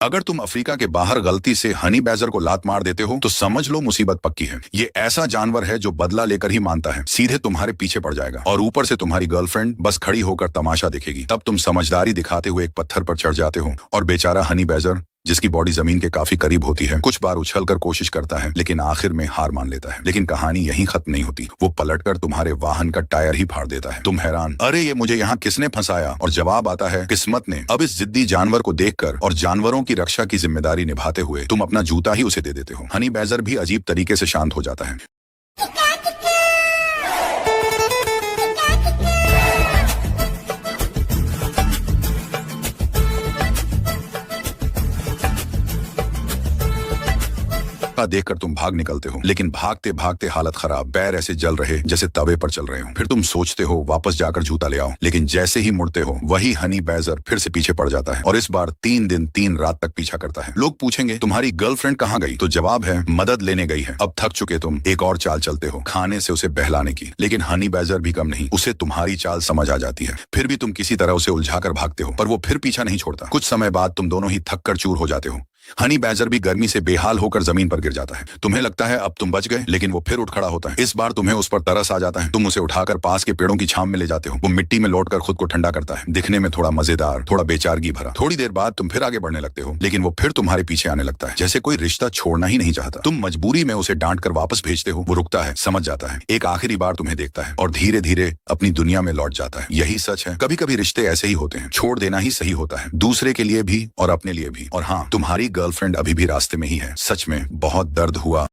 अगर तुम अफ्रीका के बाहर गलती से हनी बैजर को लात मार देते हो तो समझ लो मुसीबत पक्की है। ये ऐसा जानवर है जो बदला लेकर ही मानता है, सीधे तुम्हारे पीछे पड़ जाएगा और ऊपर से तुम्हारी गर्लफ्रेंड बस खड़ी होकर तमाशा देखेगी। तब तुम समझदारी दिखाते हुए एक पत्थर पर चढ़ जाते हो और बेचारा हनी बैजर, जिसकी बॉडी जमीन के काफी करीब होती है, कुछ बार उछलकर कोशिश करता है लेकिन आखिर में हार मान लेता है। लेकिन कहानी यहीं खत्म नहीं होती, वो पलटकर तुम्हारे वाहन का टायर ही फाड़ देता है। तुम हैरान, अरे ये मुझे यहाँ किसने फंसाया? और जवाब आता है किस्मत ने। अब इस जिद्दी जानवर को देखकर और जानवरों की रक्षा की जिम्मेदारी निभाते हुए तुम अपना जूता ही उसे दे देते हो। हनी बैजर भी अजीब तरीके से शांत हो जाता है। देखकर तुम भाग निकलते हो, लेकिन भागते भागते हालत खराब, पैर ऐसे जल रहे जैसे तवे पर चल रहे हो। फिर तुम सोचते हो वापस जाकर जूता ले आओ, लेकिन जैसे ही मुड़ते हो वही हनी बैजर फिर से पीछे पड़ जाता है और इस बार 3 दिन 3 रात तक पीछा करता है। लोग पूछेंगे तुम्हारी गर्लफ्रेंड कहाँ गई? तो जवाब है मदद लेने गई है। अब थक चुके तुम एक और चाल चलते हो, खाने से उसे बहलाने की। लेकिन हनी बैजर भी कम नहीं, उसे तुम्हारी चाल समझ आ जाती है। फिर भी तुम किसी तरह उसे उलझाकर भागते हो, पर वो फिर पीछा नहीं छोड़ता। कुछ समय बाद तुम दोनों ही थक कर चूर हो जाते हो। हनी बैजर भी गर्मी से बेहाल होकर जमीन पर गिर जाता है। तुम्हें लगता है अब तुम बच गए, लेकिन वो फिर उठ खड़ा होता है। इस बार तुम्हें उस पर तरस आ जाता है। तुम उसे उठाकर पास के पेड़ों की छांव में ले जाते हो। वो मिट्टी में लौटकर खुद को ठंडा करता है, दिखने में थोड़ा मजेदार, थोड़ा बेचारगी भरा। थोड़ी देर बाद तुम फिर आगे बढ़ने लगते हो, लेकिन वो फिर तुम्हारे पीछे आने लगता है, जैसे कोई रिश्ता छोड़ना ही नहीं चाहता। तुम मजबूरी में उसे डांट कर वापस भेजते हो। वो रुकता है, समझ जाता है, एक आखिरी बार तुम्हें देखता है और धीरे धीरे अपनी दुनिया में लौट जाता है। यही सच है, कभी कभी रिश्ते ऐसे ही होते हैं, छोड़ देना ही सही होता है, दूसरे के लिए भी और अपने लिए भी। और हाँ, तुम्हारी गर्लफ्रेंड अभी भी रास्ते में ही है। सच में बहुत दर्द हुआ।